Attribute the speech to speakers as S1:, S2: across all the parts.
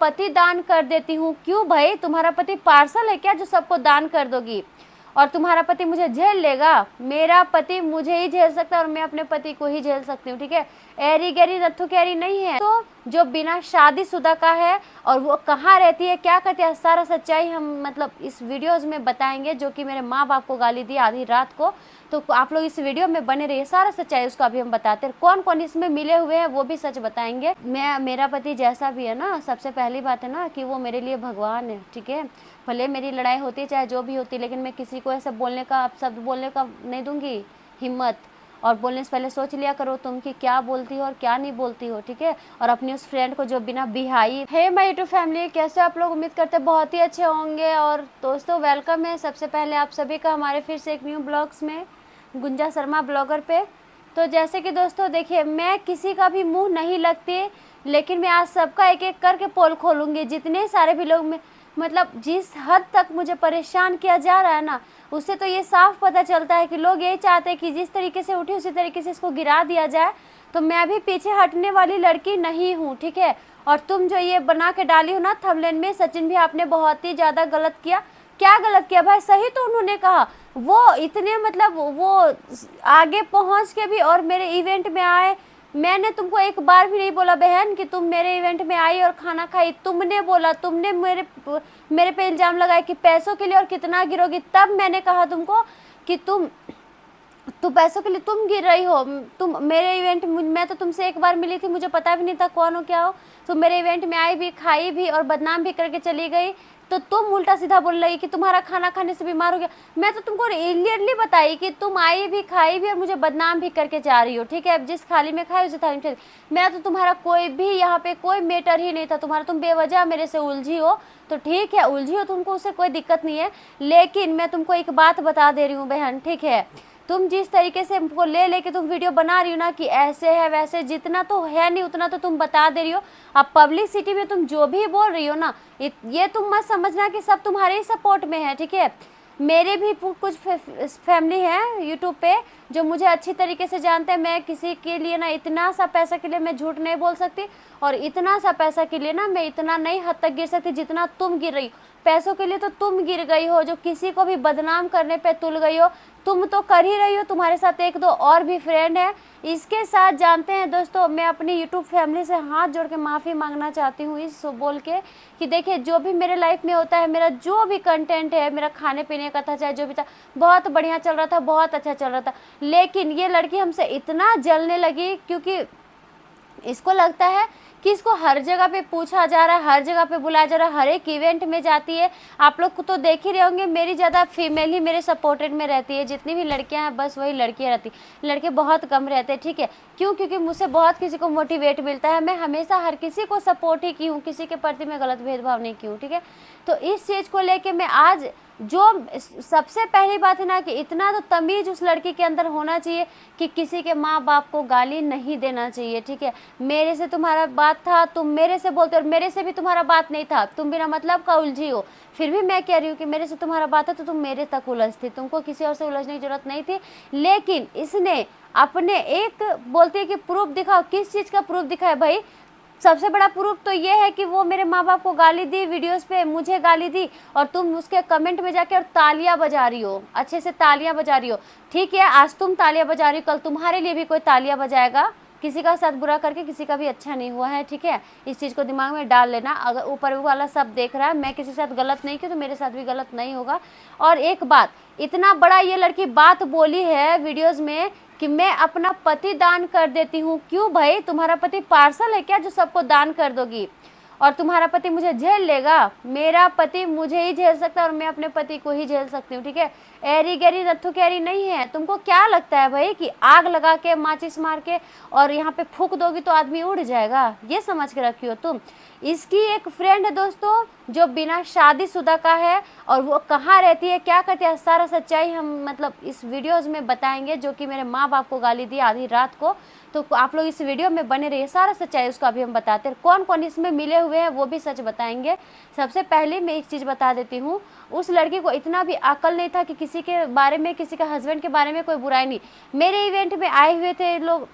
S1: पति दान कर देती हूँ। क्यों भाई, तुम्हारा पति पार्सल है क्या जो सबको दान कर दोगी? और तुम्हारा पति मुझे झेल लेगा? मेरा पति मुझे ही झेल सकता है और मैं अपने पति को ही झेल सकती हूँ, ठीक है। एरी गैरी नथु कैरी नहीं है। तो जो बिना शादीशुदा का है और वो कहाँ रहती है, क्या करती है, सारा सच्चाई हम मतलब इस वीडियोज में बताएंगे, जो कि मेरे माँ बाप को गाली दी आधी रात को। तो आप लोग इस वीडियो में बने रहिए, सारा सच्चाई उसका अभी हम बताते हैं। कौन कौन इसमें मिले हुए हैं वो भी सच बताएंगे। मेरा पति जैसा भी है ना, सबसे पहली बात है ना कि वो मेरे लिए भगवान है, ठीक है। भले मेरी लड़ाई होती है चाहे जो भी होती है, लेकिन मैं किसी को ऐसे बोलने का, शब्द बोलने का नहीं दूंगी हिम्मत। और बोलने से पहले सोच लिया करो तुम कि क्या बोलती हो और क्या नहीं बोलती हो, ठीक है। और अपनी उस फ्रेंड को जो बिना बिहाई है। माय यूट्यूब फैमिली, कैसे आप लोग? उम्मीद करते बहुत ही अच्छे होंगे। और दोस्तों वेलकम है सबसे पहले आप सभी का हमारे फिर से एक न्यू ब्लॉग्स में, गुंजा शर्मा ब्लॉगर पे। तो जैसे कि दोस्तों देखिए, मैं किसी का भी मुँह नहीं लगती, लेकिन मैं आज सबका एक एक करके पोल खोलूँगी। जितने सारे भी लोग में मतलब जिस हद तक मुझे परेशान किया जा रहा है ना, उससे तो ये साफ पता चलता है कि लोग यही चाहते हैं कि जिस तरीके से उठी उसी तरीके से इसको गिरा दिया जाए। तो मैं भी पीछे हटने वाली लड़की नहीं हूँ, ठीक है। और तुम जो ये बना के डाली हो ना थंबनेल में, सचिन भी आपने बहुत ही ज़्यादा गलत किया। क्या गलत किया भाई? सही तो उन्होंने कहा। वो इतने मतलब वो आगे पहुँच के भी और मेरे इवेंट में आए। मैंने तुमको एक बार भी नहीं बोला बहन कि तुम मेरे इवेंट में आई और खाना खाई। तुमने बोला, तुमने मेरे पे इल्ज़ाम लगाया कि पैसों के लिए और कितना गिरोगी। तब मैंने कहा तुमको कि तुम पैसों के लिए तुम गिर रही हो। तुम मेरे इवेंट, मैं तो तुमसे एक बार मिली थी, मुझे पता भी नहीं था कौन हो क्या हो। तुम मेरे इवेंट में आई भी, खाई भी और बदनाम भी करके चली गई। तो तुम उल्टा सीधा बोल रही कि तुम्हारा खाना खाने से बीमार हो गया। मैं तो तुमको क्लियरली बताई कि तुम आई भी, खाई भी और मुझे बदनाम भी करके जा रही हो, ठीक है। जिस थाली में खाई उसी थाली में। मैं तो तुम्हारा कोई भी यहाँ पे कोई मैटर ही नहीं था तुम्हारा। तुम बेवजह मेरे से उलझी हो तो ठीक है, उलझी हो तुमको, उससे कोई दिक्कत नहीं है। लेकिन मैं तुमको एक बात बता दे रही हूँ बहन, ठीक है। तुम जिस तरीके से हमको ले लेके तुम वीडियो बना रही हो ना कि ऐसे है वैसे, जितना तो है नहीं उतना तो तुम बता दे रही हो। अब पब्लिसिटी में तुम जो भी बोल रही हो ना, ये तुम मत समझना कि सब तुम्हारे ही सपोर्ट में है, ठीक है। मेरे भी कुछ फैमिली है यूट्यूब पे जो मुझे अच्छी तरीके से जानते हैं। मैं किसी के लिए ना इतना सा पैसा के लिए मैं झूठ नहीं बोल सकती, और इतना सा पैसा के लिए ना मैं इतना नहीं हद तक गिर सकती जितना तुम गिर रही हो। पैसों के लिए तो तुम गिर गई हो, जो किसी को भी बदनाम करने पे तुल गई हो। तुम तो कर ही रही हो, तुम्हारे साथ एक दो और भी फ्रेंड है। इसके साथ जानते हैं दोस्तों, मैं अपनी यूट्यूब फैमिली से हाथ जोड़ के माफ़ी मांगना चाहती हूँ इस बोल के कि देखिए, जो भी मेरे लाइफ में होता है, मेरा जो भी कंटेंट है, मेरा खाने पीने का था चाहे जो भी था, बहुत बढ़िया चल रहा था, बहुत अच्छा चल रहा था। लेकिन ये लड़की हमसे इतना जलने लगी क्योंकि इसको लगता है कि इसको हर जगह पे पूछा जा रहा है, हर जगह पे बुलाया जा रहा है, हर एक इवेंट में जाती है। आप लोग को तो देख ही रहे होंगे, मेरी ज़्यादा फीमेल ही मेरे सपोर्टेड में रहती है। जितनी भी लड़कियां हैं बस वही लड़कियां रहती, लड़के बहुत कम रहते हैं, ठीक है। क्यों? क्योंकि मुझसे बहुत किसी को मोटिवेट मिलता है। मैं हमेशा हर किसी को सपोर्ट ही की हूँ, किसी के प्रति मैं गलत भेदभाव नहीं की हूँ, ठीक है। तो इस चीज़ को लेके मैं आज, जो सबसे पहली बात है ना कि इतना तो तमीज़ उस लड़की के अंदर होना चाहिए कि किसी के माँ बाप को गाली नहीं देना चाहिए, ठीक है। मेरे से तुम्हारा बात था, तुम मेरे से बोलते हो, और मेरे से भी तुम्हारा बात नहीं था, तुम बिना मतलब का उलझी हो। फिर भी मैं कह रही हूँ कि मेरे से तुम्हारा बात है तो तुम मेरे तक उलझती, तुमको किसी और से उलझने की जरूरत नहीं थी। लेकिन इसने अपने एक बोलती है कि प्रूफ दिखाओ। किस चीज़ का प्रूफ दिखाए भाई? सबसे बड़ा प्रूफ तो ये है कि वो मेरे माँ बाप को गाली दी, वीडियोस पे मुझे गाली दी, और तुम उसके कमेंट में जाके और तालियां बजा रही हो, अच्छे से तालियां बजा रही हो, ठीक है। आज तुम तालियां बजा रही हो, कल तुम्हारे लिए भी कोई तालियां बजाएगा। किसी का साथ बुरा करके किसी का भी अच्छा नहीं हुआ है, ठीक है। इस चीज़ को दिमाग में डाल लेना। अगर ऊपर वाला सब देख रहा है, मैं किसी के साथ गलत नहीं की तो मेरे साथ भी गलत नहीं होगा। और एक बात, इतना बड़ा ये लड़की बात बोली है वीडियोज़ में कि मैं अपना पति दान कर देती हूँ। क्यों भाई, तुम्हारा पति पार्सल है क्या जो सबको दान कर दोगी? और तुम्हारा पति मुझे झेल लेगा? मेरा पति मुझे ही झेल सकता है और मैं अपने पति को ही झेल सकती हूँ, ठीक है। एरी गैरी नथु कैरी नहीं है। तुमको क्या लगता है भाई कि आग लगा के, माचिस मार के और यहाँ पे फूंक दोगी तो आदमी उड़ जाएगा? ये समझ के रखी हो तुम। इसकी एक फ्रेंड है दोस्तों जो बिना शादीशुदा का है, और वो कहाँ रहती है, क्या करती है, सारा सच्चाई हम मतलब इस वीडियोज़ में बताएंगे, जो कि मेरे माँ बाप को गाली दी आधी रात को। तो आप लोग इस वीडियो में बने रहिए, सारा सच्चाई उसका अभी हम बताते हैं। कौन कौन इसमें मिले हुए हैं वो भी सच बताएंगे। सबसे पहले मैं एक चीज़ बता देती हूँ, उस लड़की को इतना भी अकल नहीं था कि किसी के बारे में, किसी का हस्बैंड के बारे में कोई बुराई नहीं। मेरे इवेंट में आए हुए थे लोग,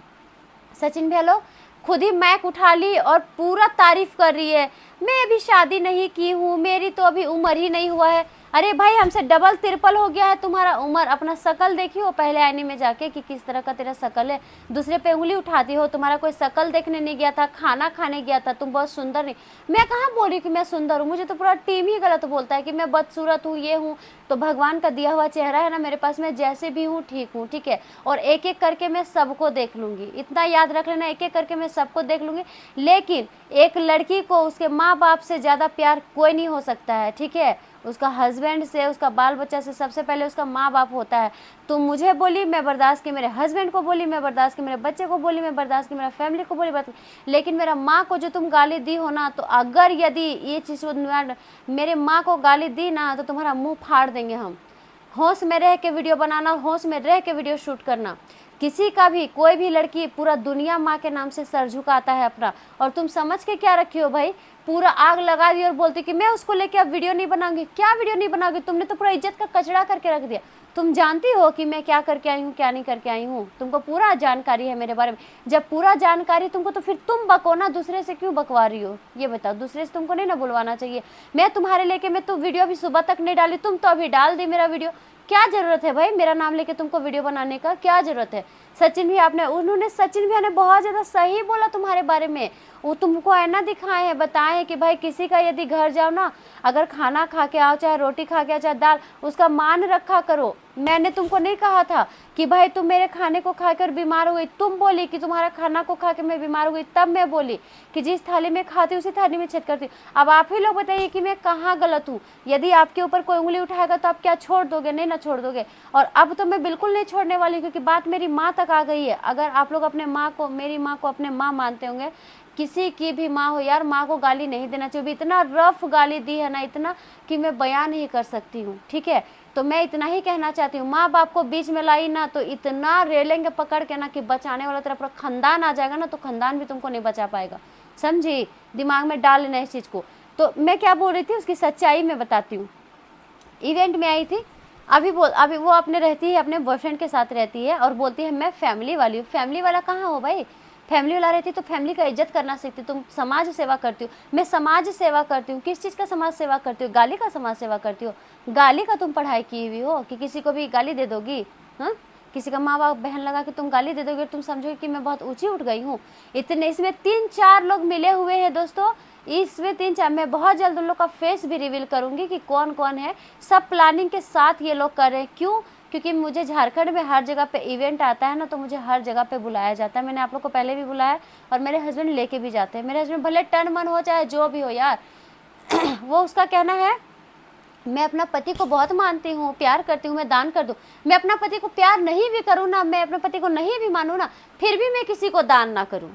S1: सचिन भैया लोग खुद ही माइक उठा ली और पूरा तारीफ कर रही है। मैं अभी शादी नहीं की हूँ, मेरी तो अभी उम्र ही नहीं हुआ है। अरे भाई हमसे डबल ट्रिपल हो गया है तुम्हारा उम्र। अपना शकल देखी हो पहले आईने में जाके कि किस तरह का तेरा शकल है। दूसरे पे उंगली उठाती हो, तुम्हारा कोई शकल देखने नहीं गया था, खाना खाने गया था, तुम बहुत सुंदर नहीं। मैं कहाँ बोल रही कि मैं सुंदर हूँ, मुझे तो पूरा टीम ही गलत बोलता है कि मैं बदसूरत हूँ, ये हूँ। तो भगवान का दिया हुआ चेहरा है ना मेरे पास, मैं जैसे भी हूँ ठीक हूँ, ठीक है। और एक एक करके मैं सबको देख लूंगी, इतना याद रख लेना, एक एक करके मैं सबको देख लूंगी। लेकिन एक लड़की को उसके माँ बाप से ज़्यादा प्यार कोई नहीं हो सकता है, ठीक है। उसका हस्बैंड से, उसका बाल बच्चा से सबसे पहले उसका माँ बाप होता है। तुम मुझे बोली मैं बर्दाश्त की, मेरे हस्बैंड को बोली मैं बर्दाश्त की, मेरे बच्चे को बोली मैं बर्दाश्त की, मेरा फैमिली को बोली लेकिन मेरा माँ को जो तुम गाली दी हो ना, तो अगर यदि ये चीज़ मेरे माँ को गाली दी ना तो तुम्हारा मुंह फाड़ देंगे हम। होश में रह के वीडियो बनाना, होश में रह के वीडियो शूट करना। किसी का भी कोई भी लड़की, पूरा दुनिया माँ के नाम से सर झुकाता है अपना। और तुम समझ के क्या रखी हो भाई, पूरा आग लगा दी और बोलती कि मैं उसको लेके अब वीडियो नहीं बनाऊंगी। क्या वीडियो नहीं बनाओगी, तुमने तो पूरा इज्जत का कचरा करके रख दिया। तुम जानती हो कि मैं क्या करके आई हूँ, क्या नहीं करके आई हूँ, तुमको पूरा जानकारी है मेरे बारे में। जब पूरा जानकारी तुमको, तो फिर तुम बको ना, दूसरे से क्यों बकवा रही हो ये बताओ। दूसरे से तुमको नहीं ना बुलवाना चाहिए। मैं तुम्हारे लेके, मैं तो वीडियो अभी सुबह तक नहीं डाली, तुम तो अभी डाल दी मेरा वीडियो। क्या जरूरत है भाई मेरा नाम लेके तुमको वीडियो बनाने का, क्या जरूरत है। सचिन भी आपने, उन्होंने, सचिन भैया ने बहुत ज़्यादा सही बोला तुम्हारे बारे में। वो तुमको आईना दिखाए हैं, बताए हैं कि भाई किसी का यदि घर जाओ ना, अगर खाना खा के आओ, चाहे रोटी खा के आओ, चाहे दाल, उसका मान रखा करो। मैंने तुमको नहीं कहा था कि भाई तुम मेरे खाने को खाकर बीमार हो गई। तुम बोली कि तुम्हारा खाना को खा के मैं बीमार हो गई, तब मैं बोली कि जिस थाली में खाती उसी थाली में छेद करती। अब आप ही लोग बताइए कि मैं कहाँ गलत हूँ। यदि आपके ऊपर कोई उंगली उठाएगा तो आप क्या छोड़ दोगे, नहीं ना छोड़ दोगे। और अब तो मैं बिल्कुल नहीं छोड़ने वाली, क्योंकि बात मेरी माँ तक आ गई है। अगर आप लोग अपने माँ को, मेरी माँ को अपने माँ मानते होंगे, किसी की भी माँ हो यार, माँ को गाली नहीं देना चाहिए। इतना रफ गाली दी है ना, इतना कि मैं बयान नहीं कर सकती हूँ, ठीक है। तो मैं इतना ही कहना चाहती हूँ, माँ बाप को बीच में लाई ना तो इतना रेलेंगे पकड़ के ना कि बचाने वाला तेरा पूरा खानदान आ जाएगा ना, तो खानदान भी तुमको नहीं बचा पाएगा, समझी। दिमाग में डाल लेना इस चीज़ को। तो मैं क्या बोल रही थी, उसकी सच्चाई मैं बताती हूँ। इवेंट में आई थी, अभी वो अपने रहती है, अपने बॉयफ्रेंड के साथ रहती है और बोलती है मैं फैमिली वाली हूँ। फैमिली वाला कहाँ हो भाई, फैमिली वाला रहती तो फैमिली का इज्जत करना सीखती। तुम समाज सेवा करती हो, मैं समाज सेवा करती हूँ। किस चीज़ का समाज सेवा करती हो, गाली का समाज सेवा करती हो। गाली का तुम पढ़ाई की हुई हो कि किसी को भी गाली दे दोगी, हाँ। किसी का माँ बाप बहन लगा कि तुम गाली दे दोगे, तुम समझोगे कि मैं बहुत ऊंची उठ गई हूँ। इतने, इसमें 3-4 लोग मिले हुए हैं दोस्तों, इसमें 3-4, मैं बहुत जल्द उन लोग का फेस भी रिवील करूंगी कि कौन कौन है। सब प्लानिंग के साथ ये लोग कर रहे हैं। क्यों, क्योंकि मुझे झारखंड में हर जगह पे इवेंट आता है ना, तो मुझे हर जगह पे बुलाया जाता है। मैंने आप लोग को पहले भी बुलाया और मेरे हस्बैंड लेके भी जाते हैं। मेरे हस्बैंड भले टन मन हो चाहे जो भी हो यार वो उसका कहना है, मैं अपना पति को बहुत मानती हूँ, प्यार करती हूँ, मैं दान कर दूँ। मैं अपना पति को प्यार नहीं भी करूँ ना, मैं अपने पति को नहीं भी मानूँ ना, फिर भी मैं किसी को दान ना करूँ,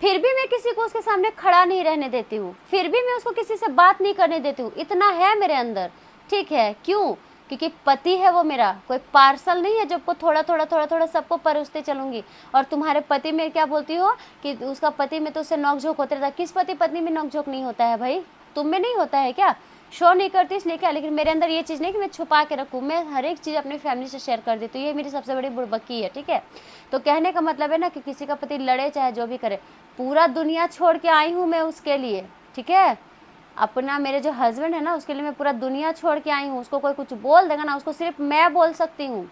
S1: फिर भी मैं किसी को उसके सामने खड़ा नहीं रहने देती हूँ, फिर भी मैं उसको किसी से बात नहीं करने देती हूँ। इतना है मेरे अंदर, ठीक है। क्यों, क्योंकि पति है वो मेरा, कोई पार्सल नहीं है जब को थोड़ा थोड़ा थोड़ा थोड़ा सबको परोसते चलूंगी। और तुम्हारे पति में क्या बोलती हो कि उसका पति में तो उससे नोकझोंक होते रहता है। किस पति पत्नी में नोकझोंक नहीं होता है भाई, तुम में नहीं होता है क्या। शो नहीं करती इसलिए क्या, लेकिन मेरे अंदर ये चीज़ नहीं कि मैं छुपा के रखूँ, मैं हर एक चीज़ अपनी फैमिली से शेयर कर देती हूँ। ये मेरी सबसे बड़ी बुड़बकी है, ठीक है। तो कहने का मतलब है ना कि किसी का पति लड़े चाहे जो भी करे, पूरा दुनिया छोड़ के आई हूँ मैं उसके लिए, ठीक है। अपना मेरे जो हस्बैंड है ना, उसके लिए मैं पूरा दुनिया छोड़ के आई हूँ। उसको कोई कुछ बोल देगा ना, उसको सिर्फ मैं बोल सकती हूँ,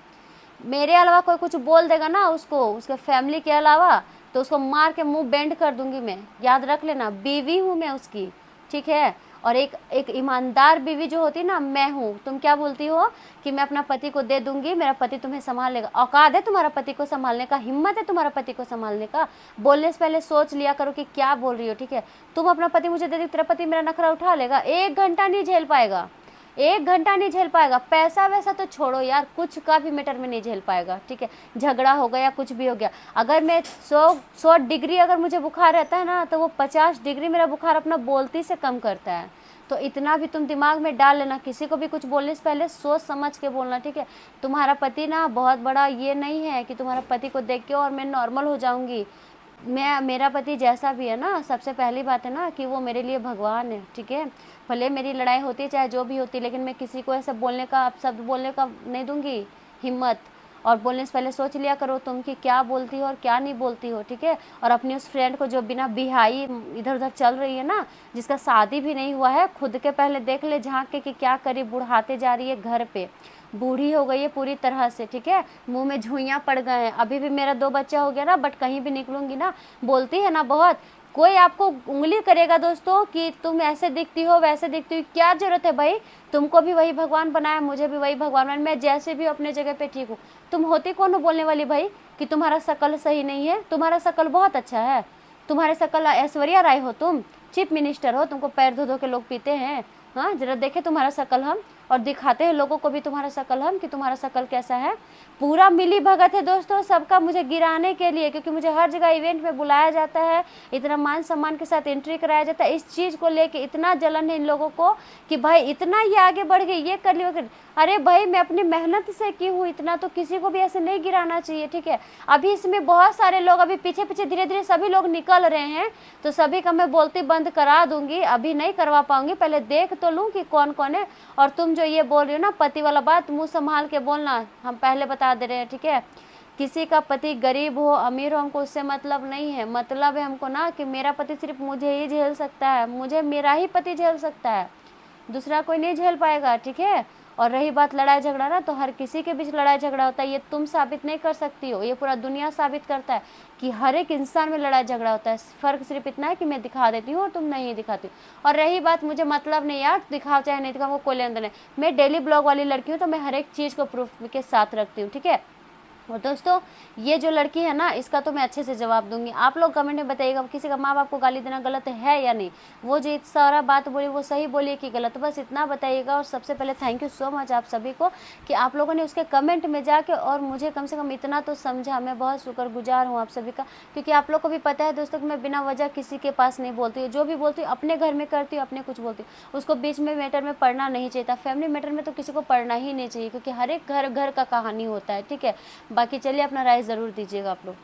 S1: मेरे अलावा कोई कुछ बोल देगा ना उसको, उसके फैमिली के अलावा, तो उसको मार के मुंह बेंड कर दूंगी मैं, याद रख लेना। बीवी हूँ मैं उसकी, ठीक है। और एक ईमानदार बीवी जो होती है ना, मैं हूँ। तुम क्या बोलती हो कि मैं अपना पति को दे दूंगी, मेरा पति तुम्हें संभाल लेगा। औकात है तुम्हारा पति को संभालने का, हिम्मत है तुम्हारा पति को संभालने का। बोलने से पहले सोच लिया करो कि क्या बोल रही हो, ठीक है। तुम अपना पति मुझे दे दी, तेरा पति मेरा नखरा उठा लेगा, 1 घंटा नहीं झेल पाएगा, 1 घंटा नहीं झेल पाएगा। पैसा वैसा तो छोड़ो यार, कुछ का भी मैटर में नहीं झेल पाएगा, ठीक है। झगड़ा हो गया, कुछ भी हो गया, अगर मैं 100 डिग्री अगर मुझे बुखार रहता है ना, तो वो 50 डिग्री मेरा बुखार अपना बोलती से कम करता है। तो इतना भी तुम दिमाग में डाल लेना, किसी को भी कुछ बोलने से पहले सोच समझ के बोलना, ठीक है। तुम्हारा पति ना बहुत बड़ा ये नहीं है कि तुम्हारा पति को देख के और मैं नॉर्मल हो जाऊंगी। मेरा पति जैसा भी है ना, सबसे पहली बात है ना कि वो मेरे लिए भगवान है, ठीक है। भले मेरी लड़ाई होती है चाहे जो भी होती है, लेकिन मैं किसी को ऐसा बोलने का, शब्द बोलने का नहीं दूंगी हिम्मत। और बोलने से पहले सोच लिया करो तुम कि क्या बोलती हो और क्या नहीं बोलती हो, ठीक है। और अपनी उस फ्रेंड को जो बिना बिहाई इधर उधर चल रही है ना, जिसका शादी भी नहीं हुआ है, खुद के पहले देख ले झांक के कि क्या करी, बुढ़ाते जा रही है, घर पे बूढ़ी हो गई है पूरी तरह से, ठीक है। मुंह में झुइयाँ पड़ गए हैं। अभी भी मेरा 2 बच्चा हो गया ना, बट कहीं भी निकलूंगी ना, बोलती है ना बहुत। कोई आपको उंगली करेगा दोस्तों कि तुम ऐसे दिखती हो वैसे दिखती हो, क्या जरूरत है भाई। तुमको भी वही भगवान बनाया, मुझे भी वही भगवान बनाया, मैं जैसे भी अपने जगह पे ठीक हूँ। तुम होती कौन हो बोलने वाली भाई कि तुम्हारा शकल सही नहीं है। तुम्हारा शकल बहुत अच्छा है, तुम्हारे शकल ऐश्वर्या राय हो, तुम चीफ मिनिस्टर हो, तुमको पैर धो धो के लोग पीते हैं। हाँ, जरा देखे तुम्हारा शकल हम, और दिखाते हैं लोगों को भी तुम्हारा शकल हम कि तुम्हारा शकल कैसा है। पूरा मिली भगत है दोस्तों सबका मुझे गिराने के लिए, क्योंकि मुझे हर जगह इवेंट में बुलाया जाता है, इतना मान सम्मान के साथ एंट्री कराया जाता है। इस चीज़ को लेके इतना जलन है इन लोगों को कि भाई इतना ये आगे बढ़ गई, ये कर लिया। अरे भाई मैं अपनी मेहनत से की हूँ इतना, तो किसी को भी ऐसे नहीं गिराना चाहिए, ठीक है। अभी इसमें बहुत सारे लोग अभी पीछे पीछे धीरे धीरे सभी लोग निकल रहे हैं, तो सभी का मैं बोलती बंद करा दूंगी। अभी नहीं करवा पाऊंगी, पहले देख तो लूँ कि कौन कौन है। और तुम जो ये बोल रही हो ना पति वाला बात, मुंह संभाल के बोलना, हम पहले बता दे रहे हैं, ठीक है। किसी का पति गरीब हो अमीर हो हमको उससे मतलब नहीं है, मतलब है हमको ना कि मेरा पति सिर्फ मुझे ही झेल सकता है, मुझे मेरा ही पति झेल सकता है, दूसरा कोई नहीं झेल पाएगा, ठीक है। और रही बात लड़ाई झगड़ा ना, तो हर किसी के बीच लड़ाई झगड़ा होता है, ये तुम साबित नहीं कर सकती हो, ये पूरा दुनिया साबित करता है कि हर एक इंसान में लड़ाई झगड़ा होता है। फ़र्क सिर्फ इतना है कि मैं दिखा देती हूँ और तुम नहीं दिखाती हो। और रही बात मुझे मतलब नहीं यार, दिखाओ चाहे नहीं दिखाओ, कोई लेन देन नहीं। मैं डेली ब्लॉग वाली लड़की हूँ, तो मैं हर एक चीज़ को प्रूफ के साथ रखती हूँ, ठीक है। और दोस्तों ये जो लड़की है ना, इसका तो मैं अच्छे से जवाब दूंगी। आप लोग कमेंट में बताइएगा किसी का माँ बाप को गाली देना गलत है या नहीं, वो जो सारा बात बोली वो सही बोली कि गलत, बस इतना बताइएगा। और सबसे पहले थैंक यू सो मच आप सभी को कि आप लोगों ने उसके कमेंट में जाके और मुझे कम से कम इतना तो समझा। मैं बहुत शुक्रगुजार हूँ आप सभी का, क्योंकि आप लोग को भी पता है दोस्तों कि मैं बिना वजह किसी के पास नहीं बोलती हूँ। जो भी बोलती हूँ अपने घर में करती हूँ, अपने कुछ बोलती हूँ, उसको बीच में मैटर में पढ़ना नहीं चाहिए था। फैमिली मैटर में तो किसी को पढ़ना ही नहीं चाहिए, क्योंकि हर एक घर घर का कहानी होता है, ठीक है। बाकी चलिए अपना राय ज़रूर दीजिएगा आप लोग।